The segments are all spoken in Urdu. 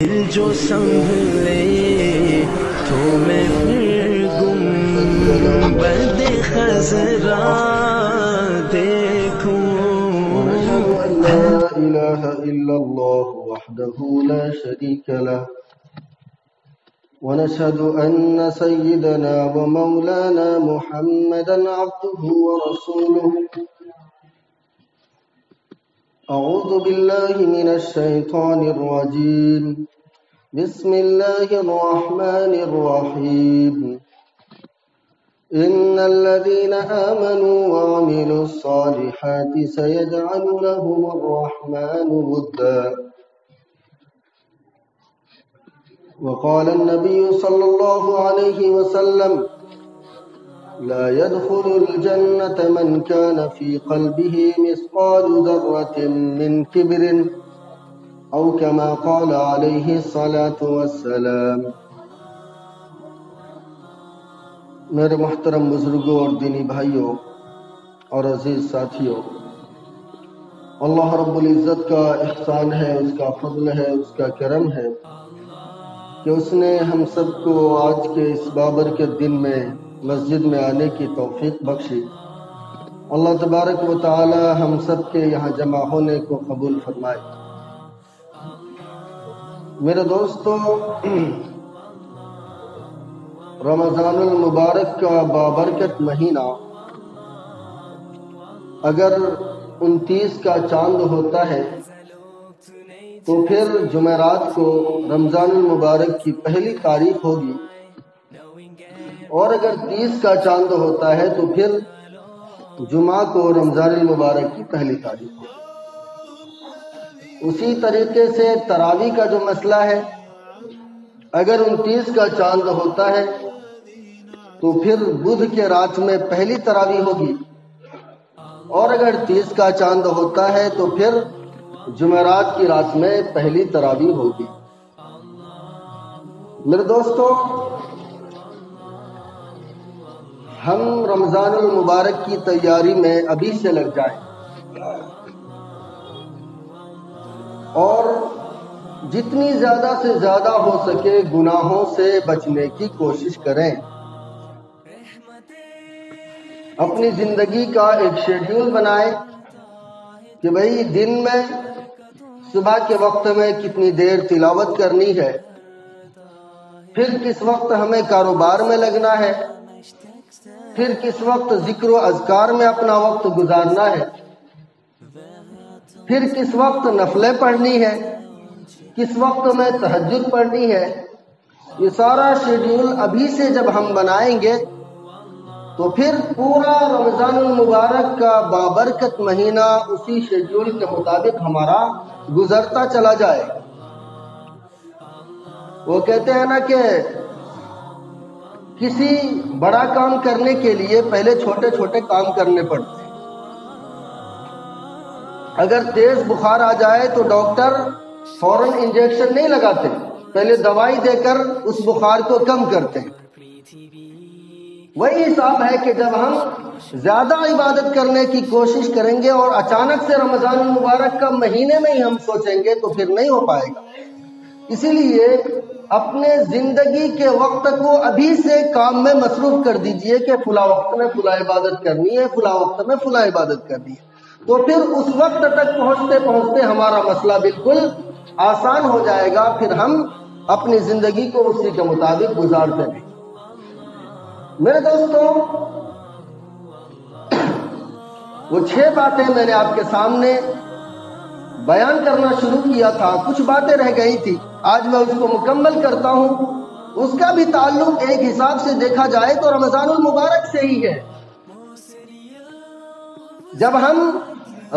دل جو سنبھلے تو میں پھر گنبد خضرا دیکھوں. ونشهد أن لا إله إلا الله وحده لا شريك له ونشهد أن سيدنا ومولانا محمدا عبده ورسوله. أعوذ بالله من الشيطان الرجيم. بسم الله الرحمن الرحيم. إن الذين آمنوا وعملوا الصالحات سيجعل لهم الرحمن ودا. وقال النبي صلى الله عليه وسلم: لا يدخل الجنة من كان في قلبه مثقال ذرة من كبر أو كما قال عليه الصلاة والسلام. میرے محترم بزرگوں اور دینی بھائیوں اور عزیز ساتھیوں، اللہ رب العزت کا احسان ہے، اس کا فضل ہے، اس کا کرم ہے کہ اس نے ہم سب کو آج کے اس بابرکت دن میں مسجد میں آنے کی توفیق بخشی. اللہ تبارک و تعالی ہم سب کے یہاں جمع ہونے کو قبول فرمائے. میرے دوستوں، رمضان المبارک کا بابرکت مہینہ اگر 29 کا چاند ہوتا ہے تو پھر جمعرات کو رمضان المبارک کی پہلی تاریخ ہوگی، اور اگر 30 کا چاند ہوتا ہے تو پھر جمعہ کو رمضان المبارک کی پہلی تاریخ ہوگی. اسی طریقے سے تراویح کا جو مسئلہ ہے، اگر 29 کا چاند ہوتا ہے تو پھر بدھ کے رات میں پہلی تراویح ہوگی، اور اگر 30 کا چاند ہوتا ہے تو پھر جمعرات کی رات میں پہلی تراویح ہوگی. میرے دوستو، ہم رمضان المبارک کی تیاری میں ابھی سے لگ جائیں اور جتنی زیادہ سے زیادہ ہو سکے گناہوں سے بچنے کی کوشش کریں. اپنی زندگی کا ایک شیڈیول بنائیں کہ بھئی دن میں صبح کے وقت میں کتنی دیر تلاوت کرنی ہے، پھر کس وقت ہمیں کاروبار میں لگنا ہے، پھر کس وقت ذکر و اذکار میں اپنا وقت گزارنا ہے، پھر کس وقت نفلیں پڑھنی ہے، کس وقت میں تہجد پڑھنی ہے. یہ سارا شیڈیول ابھی سے جب ہم بنائیں گے تو پھر پورا رمضان المبارک کا بابرکت مہینہ اسی شیڈیول کے مطابق ہمارا گزرتا چلا جائے. وہ کہتے ہیں نا کہ کسی بڑا کام کرنے کے لیے پہلے چھوٹے چھوٹے کام کرنے پڑتے ہیں. اگر تیز بخار آ جائے تو ڈاکٹر فوراً انجیکشن نہیں لگاتے، پہلے دوائی دے کر اس بخار کو کم کرتے ہیں. وہی حساب ہے کہ جب ہم زیادہ عبادت کرنے کی کوشش کریں گے اور اچانک سے رمضان المبارک کا مہینے میں ہی ہم سوچیں گے تو پھر نہیں ہو پائے گا. اسی لیے اپنے زندگی کے وقت کو ابھی سے کام میں مصروف کر دیجئے کہ فلاں وقت میں فلاں عبادت کرنی ہے، فلاں وقت میں فلاں عبادت کرنی ہے. تو پھر اس وقت تک پہنچتے پہنچتے ہمارا مسئلہ بالکل آسان ہو جائے گا، پھر ہم اپنی زندگی کو اسی کے مطابق گزارتے رہیں. میرے دوستوں، وہ 6 باتیں میں نے آپ کے سامنے بیان کرنا شروع کیا تھا، کچھ باتیں رہ گئی تھی، آج میں اس کو مکمل کرتا ہوں. اس کا بھی تعلق ایک حساب سے دیکھا جائے تو رمضان المبارک سے ہی ہے. جب ہم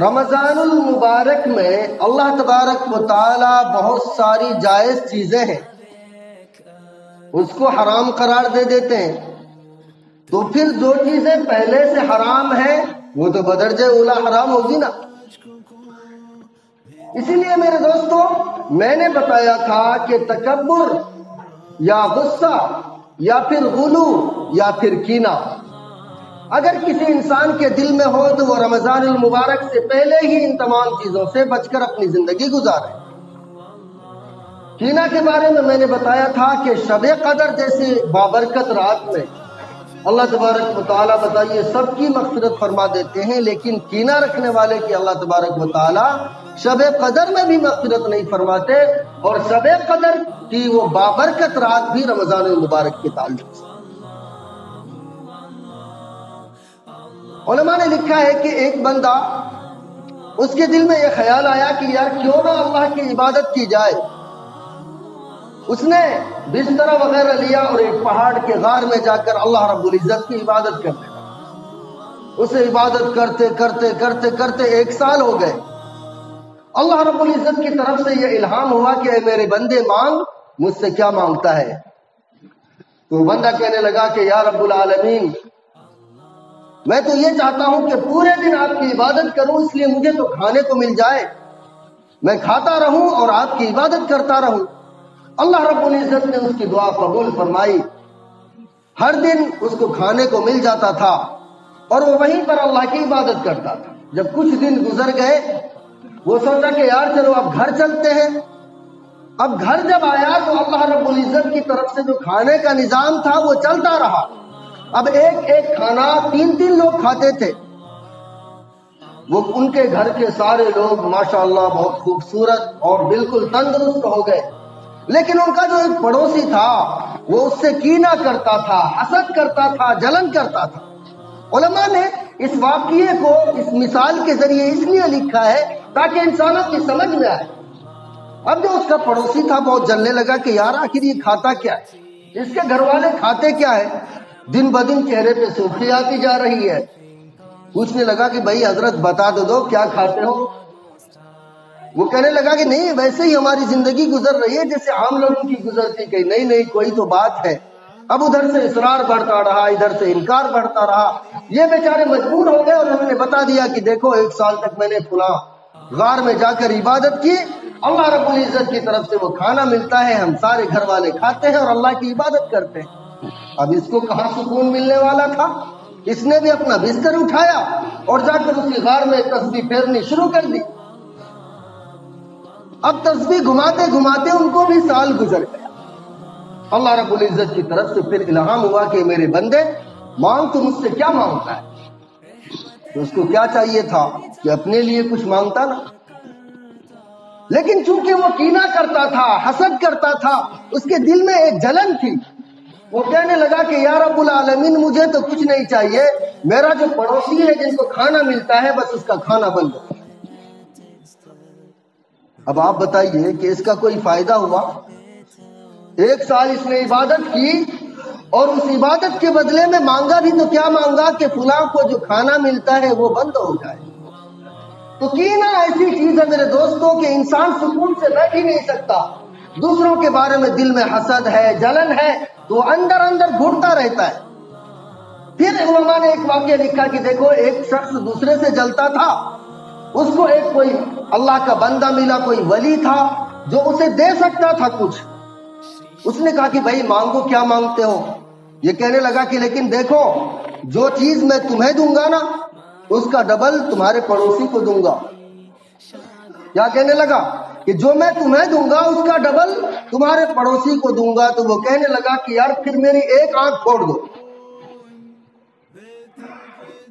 رمضان المبارک میں اللہ تبارک و تعالی بہت ساری جائز چیزیں ہیں اس کو حرام قرار دے دیتے ہیں، تو پھر جو چیزیں پہلے سے حرام ہیں وہ تو بدرجہ اولا حرام ہوگی نا. اسی لیے میرے دوستو، میں نے بتایا تھا کہ تکبر یا غصہ یا پھر غلو یا پھر کینہ اگر کسی انسان کے دل میں ہو تو وہ رمضان المبارک سے پہلے ہی ان تمام چیزوں سے بچ کر اپنی زندگی گزارے. کینہ کے بارے میں نے بتایا تھا کہ شب قدر جیسے بابرکت رات میں اللہ تبارک و تعالیٰ بتائیے سب کی مغفرت فرما دیتے ہیں، لیکن کینہ رکھنے والے کی اللہ تبارک و تعالیٰ شب قدر میں بھی مغفرت نہیں فرماتے، اور شب قدر کی وہ بابرکت رات بھی رمضان المبارک کے تعلق سے۔ علماء نے لکھا ہے کہ ایک بندہ، اس کے دل میں یہ خیال آیا کہ یار کیوں نہ اللہ کی عبادت کی جائے۔ اس نے بستر وغیرہ لیا اور ایک پہاڑ کے غار میں جا کر اللہ رب العزت کی عبادت کرنے لگا۔ اسے عبادت کرتے کرتے کرتے کرتے 1 سال ہو گئے۔ اللہ رب العزت کی طرف سے یہ الہام ہوا کہ اے میرے بندے مانگ، مجھ سے کیا مانگتا ہے؟ تو بندہ کہنے لگا کہ یا رب العالمین، میں تو یہ چاہتا ہوں کہ پورے دن آپ کی عبادت کروں، اس لیے مجھے تو کھانے کو مل جائے، میں کھاتا رہوں اور آپ کی عبادت کرتا رہوں۔ اللہ رب العزت نے اس کی دعا قبول فرمائی۔ ہر دن اس کو کھانے کو مل جاتا تھا اور وہ وہیں پر اللہ کی عبادت کرتا تھا۔ جب کچھ دن گزر گئے، وہ سوچا کہ یار چلو اب گھر چلتے ہیں۔ اب گھر جب آیا تو اللہ رب العزت کی طرف سے جو کھانے کا نظام تھا وہ چلتا رہا۔ اب ایک ایک کھانا 3 لوگ کھاتے تھے۔ وہ ان کے گھر کے سارے لوگ ماشاءاللہ بہت خوبصورت اور بالکل تندرست ہو گئے، لیکن ان کا جو ایک پڑوسی تھا وہ اس سے کینہ کرتا تھا، حسد کرتا تھا، جلن کرتا تھا۔ علماء نے اس واقعے کو اس مثال کے ذریعے اس لیے لکھا ہے تاکہ انسانوں کی سمجھ میں آئے۔ اب جو اس کا پڑوسی تھا بہت جلنے لگا کہ یار آخر یہ کھاتا کیا ہے، اس کے گھر والے کھاتے کیا ہے؟ دن بدن چہرے پہ سرخی آتی جا رہی ہے۔ پوچھنے لگا کہ بھائی حضرت بتا دو کیا کھاتے ہو؟ وہ کہنے لگا کہ نہیں، ویسے ہی ہماری زندگی گزر رہی ہے جیسے عام لوگوں کی گزرتی۔ کہ نہیں کوئی تو بات ہے۔ اب ادھر سے اصرار بڑھتا رہا، ادھر سے انکار بڑھتا رہا۔ یہ بیچارے مجبور ہو گئے اور انہوں نے بتا دیا کہ دیکھو 1 سال تک میں نے فلاں غار میں جا کر عبادت کی، اللہ رب العزت کی طرف سے وہ کھانا ملتا ہے، ہم سارے گھر والے کھاتے ہیں اور اللہ کی عبادت کرتے ہیں۔ اب اس کو کہاں سکون ملنے والا تھا؟ اس نے بھی اپنا بستر اٹھایا اور جا کر اسی غار میں تسبیح پھیرنی شروع کر دی۔ اب تسبیح گھماتے گھماتے ان کو بھی سال گزر گیا۔ اللہ رب العزت کی طرف سے پھر الہام ہوا کہ میرے بندے مانگ، تو مجھ سے کیا مانگتا ہے؟ تو اس کو کیا چاہیے تھا کہ اپنے لیے کچھ مانگتا نا، لیکن چونکہ وہ کینہ کرتا تھا، حسد کرتا تھا، اس کے دل میں ایک جلن تھی۔ وہ کہنے لگا کہ یا رب العالمین، مجھے تو کچھ نہیں چاہیے، میرا جو پڑوسی ہے جن کو کھانا ملتا ہے بس اس کا کھانا بند ہو۔ اب آپ بتائیے کہ اس کا کوئی فائدہ ہوا؟ 1 سال اس نے عبادت کی اور اس عبادت کے بدلے میں مانگا بھی تو کیا مانگا کہ فلاں کو جو کھانا ملتا ہے وہ بند ہو جائے۔ تو کینہ ایسی چیز ہے میرے دوستوں کہ انسان سکون سے بیٹھ ہی نہیں سکتا۔ دوسروں کے بارے میں دل میں حسد ہے، جلن ہے، تو اندر اندر گھٹتا رہتا ہے۔ پھر علماء نے ایک واقعہ لکھا کہ دیکھو ایک شخص دوسرے سے جلتا تھا، اس کو ایک کوئی اللہ کا بندہ ملا، کوئی ولی تھا جو اسے دے سکتا تھا کچھ۔ اس نے کہا کہ بھائی مانگو، کیا مانگتے ہو؟ یہ کہنے لگا کہ لیکن دیکھو جو چیز میں تمہیں دوں گا نا اس کا ڈبل تمہارے پڑوسی کو دوں گا۔ کیا کہنے لگا کہ جو میں تمہیں دوں گا اس کا ڈبل تمہارے پڑوسی کو دوں گا۔ تو وہ کہنے لگا کہ یار پھر میری ایک آنکھ پھوڑ دو۔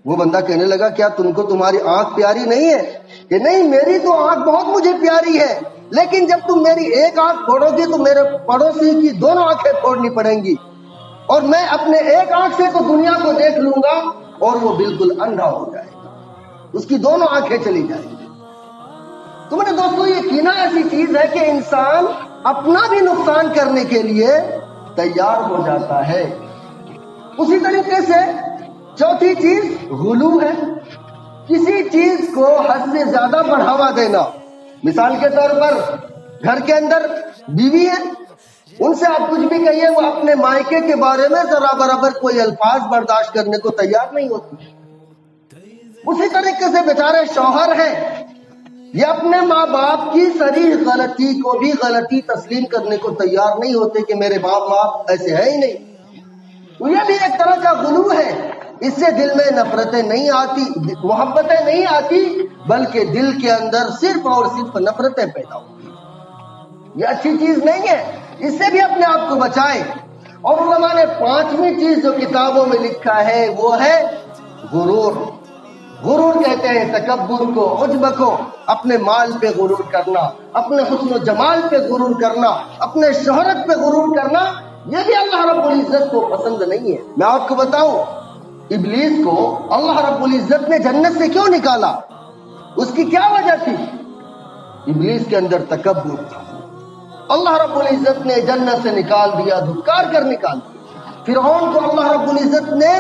وہ بندہ کہنے لگا کیا تم کو تمہاری آنکھ پیاری نہیں ہے؟ کہ نہیں، میری تو آنکھ بہت مجھے پیاری ہے، لیکن جب تم میری ایک آنکھ پھوڑو گی تو میرے پڑوسی کی دونوں آنکھیں پھوڑنی پڑیں گی، اور میں اپنے ایک آنکھ سے تو دنیا کو دیکھ لوں گا اور وہ بالکل اندھا ہو جائے گا، اس کی دونوں آنکھیں چلی جائیں گی۔ تو میرے دوستو یہ کینہ ایسی چیز ہے کہ انسان اپنا بھی نقصان کرنے کے لیے تیار ہو جاتا ہے۔ اسی طریقے سے چوتھی چیز غلو ہے، کسی چیز کو حد سے زیادہ بڑھاوا دینا۔ مثال کے طور پر گھر کے اندر بیوی ہے، ان سے آپ کچھ بھی کہیے وہ اپنے مائکے کے بارے میں ذرا برابر کوئی الفاظ برداشت کرنے کو تیار نہیں ہوتی۔ اسی طریقے سے بیچارے شوہر ہیں، یہ اپنے ماں باپ کی صریح غلطی کو بھی غلطی تسلیم کرنے کو تیار نہیں ہوتے کہ میرے باپ باپ ایسے ہے ہی نہیں۔ تو یہ بھی ایک طرح کا غلو ہے۔ اس سے دل میں نفرتیں نہیں آتی، محبتیں نہیں آتی، بلکہ دل کے اندر صرف اور صرف نفرتیں پیدا ہوتی۔ یہ اچھی چیز نہیں ہے، اس سے بھی اپنے آپ کو بچائیں۔ اور علماء نے 5ویں چیز جو کتابوں میں لکھا ہے وہ ہے غرور۔ غرور کہتے ہیں تکبر کو، عجب کو، اپنے مال پہ غرور کرنا، اپنے حسن و جمال پہ غرور کرنا، اپنے شہرت پہ غرور کرنا، یہ بھی اللہ رب العزت کو پسند نہیں ہے۔ میں آپ کو بتاؤں، ابلیس کو اللہ رب العزت نے جنت سے کیوں نکالا؟ اس کی کیا وجہ تھی؟ ابلیس کے اندر تکبر تھا۔ اللہ رب العزت نے جنت سے نکال دیا، دھتکار کر نکال دیا۔ فرعون کو اللہ رب العزت نے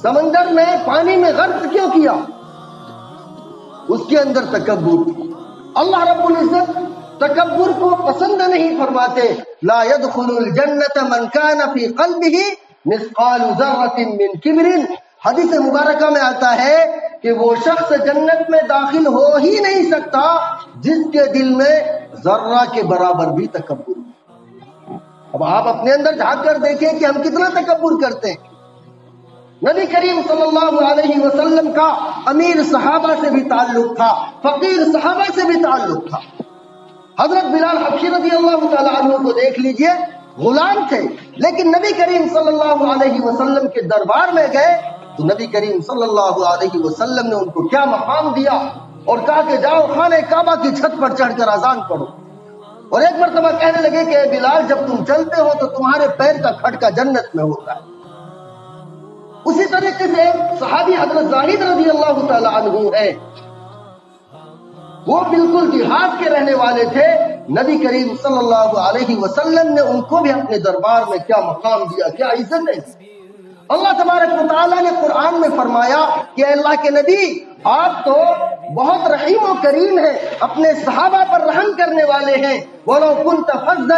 سمندر میں پانی میں غرق کیوں کیا؟ اس کے اندر تکبر تھی۔ اللہ رب العزت تکبر کو پسند نہیں فرماتے۔ لا يدخل الجنت من كان في قلبه مثقال ذرة من کبر۔ حدیث مبارکہ میں آتا ہے کہ وہ شخص جنت میں داخل ہو ہی نہیں سکتا جس کے دل میں ذرہ کے برابر بھی تکبر۔ اب آپ اپنے اندر جھانک کر دیکھیں کہ ہم کتنا تکبر کرتے ہیں۔ نبی کریم صلی اللہ علیہ وسلم کا امیر صحابہ سے بھی تعلق تھا، فقیر صحابہ سے بھی تعلق تھا۔ حضرت بلال حبشی رضی اللہ تعالیٰ عنہ کو دیکھ لیجئے، غلام تھے، لیکن نبی کریم صلی اللہ علیہ وسلم کے دربار میں گئے تو نبی کریم صلی اللہ علیہ وسلم نے ان کو کیا مقام دیا اور کہا کہ جاؤ خانہ کعبہ کی چھت پر چڑھ کر اذان پڑھو۔ اور ایک مرتبہ کہنے لگے کہ بلال جب تم چلتے ہو تو تمہارے پیر کا کھٹکا جنت میں ہوتا ہے۔ اسی طریقے سے صحابی حضرت زاہد رضی اللہ تعالی عنہ ہے، وہ بالکل دیہات کے رہنے والے تھے، نبی کریم صلی اللہ علیہ وسلم نے ان کو بھی اپنے دربار میں کیا مقام دیا، کیا عزت ہے۔ اللہ تبارک و تعالیٰ نے قرآن میں فرمایا کہ اللہ کے نبی آپ تو بہت رحیم و کریم ہیں، اپنے صحابہ پر رحم کرنے والے ہیں۔ وَلَوْ كُنْتَ فَظًّا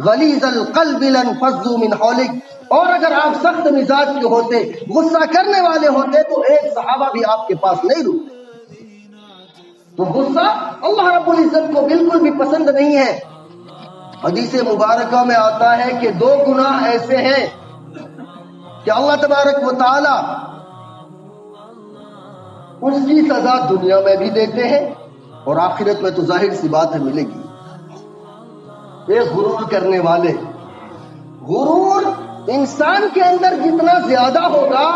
غَلِيظَ الْقَلْبِ لَانفَضُّوا مِنْ حَوْلِكَ، اور اگر آپ سخت مزاج کے ہوتے، غصہ کرنے والے ہوتے تو ایک صحابہ بھی آپ کے پاس نہیں رکتے۔ تو غصہ اللہ رب العزت کو بالکل بھی پسند نہیں ہے۔ حدیث مبارکہ میں آتا ہے کہ 2 گناہ ایسے ہیں کہ اللہ تبارک و تعالی اس کی سزا دنیا میں بھی دیتے ہیں اور آخرت میں تو ظاہر سی بات ہے ملے گی۔ ایک غرور کرنے والے، غرور انسان کے اندر جتنا زیادہ ہوگا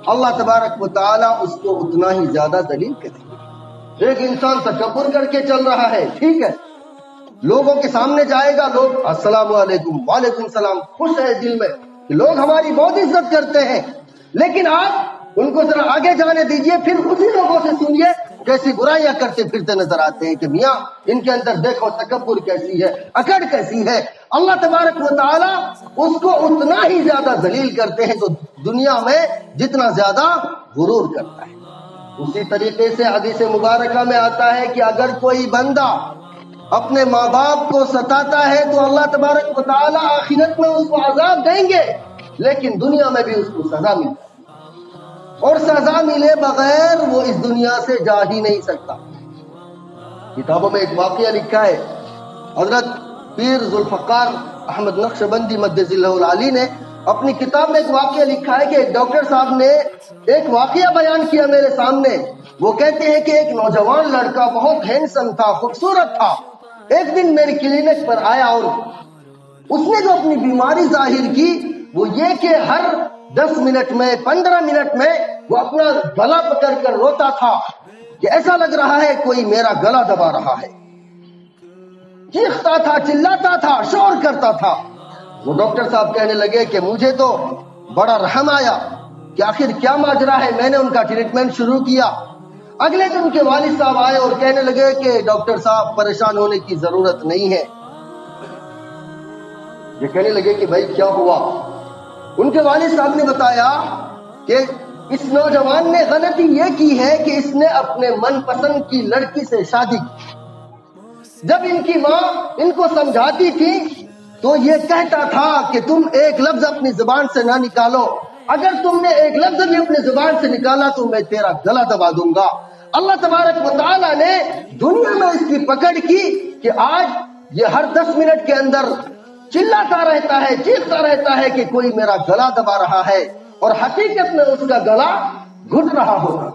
اللہ تبارک و تعالی اس کو اتنا ہی زیادہ ذلیل کرے گا۔ ایک انسان تکبر کر کے چل رہا ہے، ٹھیک ہے، لوگوں کے سامنے جائے گا، لوگ السلام علیکم، وعلیکم السلام، خوش ہے دل میں کہ لوگ ہماری بہت عزت کرتے ہیں، لیکن آپ ان کو ذرا آگے جانے دیجئے، پھر اسی لوگوں سے سنیے کیسی برائیاں کرتے پھرتے نظر آتے ہیں کہ میاں ان کے اندر دیکھو تکبر کیسی ہے، اکڑ کیسی ہے۔ اللہ تبارک و تعالی اس کو اتنا ہی زیادہ ذلیل کرتے ہیں جو دنیا میں جتنا زیادہ غرور کرتا ہے۔ اسی طریقے سے حدیث مبارکہ میں آتا ہے کہ اگر کوئی بندہ اپنے ماں باپ کو ستاتا ہے تو اللہ تبارک و تعالی آخرت میں اس کو عذاب دیں گے، لیکن دنیا میں بھی اس کو سزا ملے، اور سزا ملے بغیر وہ اس دنیا سے جا ہی نہیں سکتا۔ کتابوں میں ایک واقعہ لکھا ہے، حضرت پیر ذوالفقار احمد نقشبندی مدث اللہ العالی نے اپنی کتاب میں ایک واقعہ لکھا ہے کہ ایک ڈاکٹر صاحب نے ایک واقعہ بیان کیا میرے سامنے۔ وہ کہتے ہیں کہ ایک نوجوان لڑکا بہت ہینڈسم تھا، خوبصورت تھا، ایک دن میری کلینک پر آیا اور اس نے جو اپنی بیماری ظاہر کی وہ یہ کہ ہر 10 منٹ میں 15 منٹ میں وہ اپنا گلا پکڑ کر روتا تھا کہ ایسا لگ رہا ہے کوئی میرا گلا دبا رہا ہے، چیختا تھا، چلاتا تھا، شور کرتا تھا۔ وہ ڈاکٹر صاحب کہنے لگے کہ مجھے تو بڑا رحم آیا کہ آخر کیا ماجرا ہے۔ میں نے ان کا ٹریٹمنٹ شروع کیا۔ اگلے دن ان کے والد صاحب آئے اور کہنے لگے کہ ڈاکٹر صاحب پریشان ہونے کی ضرورت نہیں ہے۔ یہ کہنے لگے کہ بھائی کیا ہوا؟ ان کے والد صاحب نے بتایا کہ اس نوجوان نے غلطی یہ کی ہے کہ اس نے اپنے من پسند کی لڑکی سے شادی کی۔ جب ان کی ماں ان کو سمجھاتی تھی تو یہ کہتا تھا کہ تم ایک لفظ اپنی زبان سے نہ نکالو، اگر تم نے ایک لفظ بھی اپنی زبان سے نکالا تو میں تیرا گلا دبا دوں گا۔ اللہ تبارک و تعالیٰ نے دنیا میں اس کی پکڑ کی کہ آج یہ ہر 10 منٹ کے اندر چلاتا رہتا ہے، چیختا رہتا ہے کہ کوئی میرا گلا دبا رہا ہے، اور حقیقت میں اس کا گلا گھٹ رہا ہوگا۔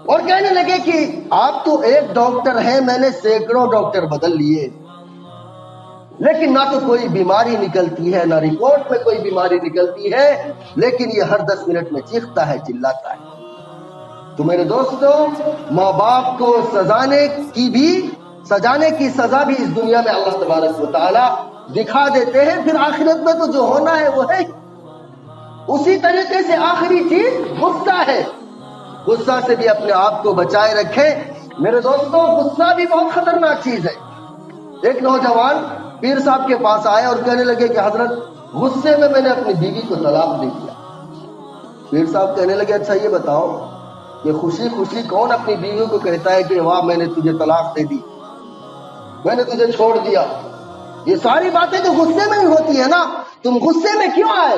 اور کہنے لگے کہ آپ تو ایک ڈاکٹر ہیں، میں نے سینکڑوں ڈاکٹر بدل لیے، لیکن نہ تو کوئی بیماری نکلتی ہے، نہ رپورٹ میں کوئی بیماری نکلتی ہے، لیکن یہ ہر 10 منٹ میں چیختا ہے، چلاتا ہے۔ تو میرے دوستو، ماں باپ کو سجانے کی سزا بھی اس دنیا میں اللہ تبارک و تعالی دکھا دیتے ہیں، پھر آخرت میں تو جو ہونا ہے وہ ہے۔ اسی طریقے سے آخری چیز غصہ ہے۔ غصہ سے بھی اپنے آپ کو بچائے رکھیں میرے دوستو۔ غصہ بھی بہت خطرناک چیز ہے۔ ایک نوجوان پیر صاحب کے پاس آئے اور کہنے لگے کہ حضرت غصے میں نے اپنی بیوی کو طلاق دے دیا۔ پیر صاحب کہنے لگے اچھا یہ بتاؤ کہ خوشی خوشی کون اپنی بیوی کو کہتا ہے کہ واہ میں نے تجھے طلاق دے دی، میں نے تجھے چھوڑ دیا؟ یہ ساری باتیں تو غصے میں ہی ہوتی ہے نا، تم غصے میں کیوں آئے؟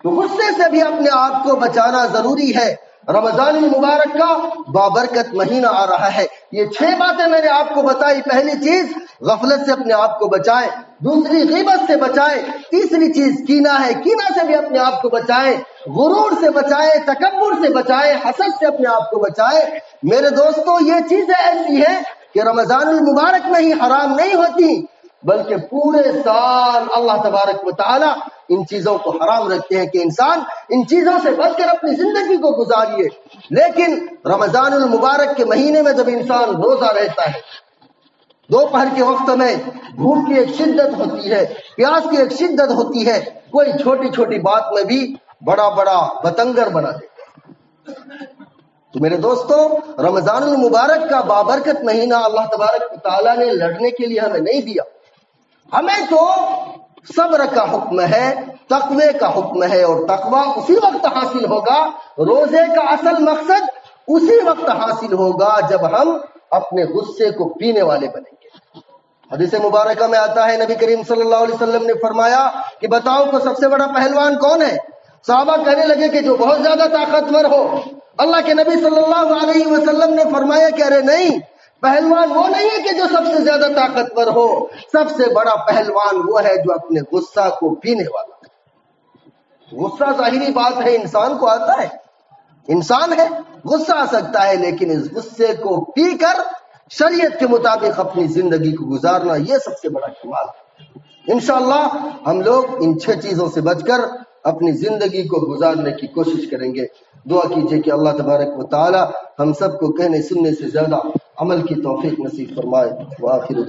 تو غصے سے بھی اپنے آپ کو بچانا ضروری ہے۔ رمضان المبارک کا بابرکت مہینہ آ رہا ہے۔ یہ 6 باتیں میں نے آپ کو بتائی۔ پہلی چیز غفلت سے اپنے آپ کو بچائیں، دوسری غیبت سے بچائیں، تیسری چیز کینہ ہے، کینہ سے بھی اپنے آپ کو بچائیں، غرور سے بچائیں، تکبر سے بچائیں، حسد سے اپنے آپ کو بچائیں۔ میرے دوستو یہ چیزیں ایسی ہیں کہ رمضان المبارک میں ہی حرام نہیں ہوتی، بلکہ پورے سال اللہ تبارک و تعالی ان چیزوں کو حرام رکھتے ہیں کہ انسان ان چیزوں سے بچ کر اپنی زندگی کو گزاریے۔ لیکن رمضان المبارک کے مہینے میں جب انسان روزہ رہتا ہے، دوپہر کے وقت میں بھوک کی ایک شدت ہوتی ہے، پیاس کی ایک شدت ہوتی ہے، کوئی چھوٹی چھوٹی بات میں بھی بڑا بتنگر بنا دیتے ہیں۔ تو میرے دوستو، رمضان المبارک کا بابرکت مہینہ اللہ تبارک و تعالیٰ نے لڑنے کے لیے ہمیں نہیں دیا۔ ہمیں تو صبر کا حکم ہے، تقوی کا حکم ہے، اور تقوی اسی وقت حاصل ہوگا، روزے کا اصل مقصد اسی وقت حاصل ہوگا جب ہم اپنے غصے کو پینے والے بنیں گے۔ حدیث مبارکہ میں آتا ہے، نبی کریم صلی اللہ علیہ وسلم نے فرمایا کہ بتاؤ کو سب سے بڑا پہلوان کون ہے؟ صحابہ کہنے لگے کہ جو بہت زیادہ طاقتور ہو۔ اللہ کے نبی صلی اللہ علیہ وسلم نے فرمایا کہ ارے نہیں، پہلوان وہ نہیں ہے کہ جو سب سے زیادہ طاقتور ہو، سب سے بڑا پہلوان وہ ہے جو اپنے غصہ کو پینے والا ہے۔ غصہ ظاہری بات ہے، انسان کو آتا ہے، انسان ہے، غصہ آ سکتا ہے، لیکن اس غصے کو پی کر شریعت کے مطابق اپنی زندگی کو گزارنا، یہ سب سے بڑا کمال ہے۔ انشاءاللہ ہم لوگ ان 6 چیزوں سے بچ کر اپنی زندگی کو گزارنے کی کوشش کریں گے۔ دعا کیجئے کہ اللہ تبارک و تعالی ہم سب کو کہنے سننے سے زیادہ عمل کی توفیق نصیب فرمائے۔ وآخر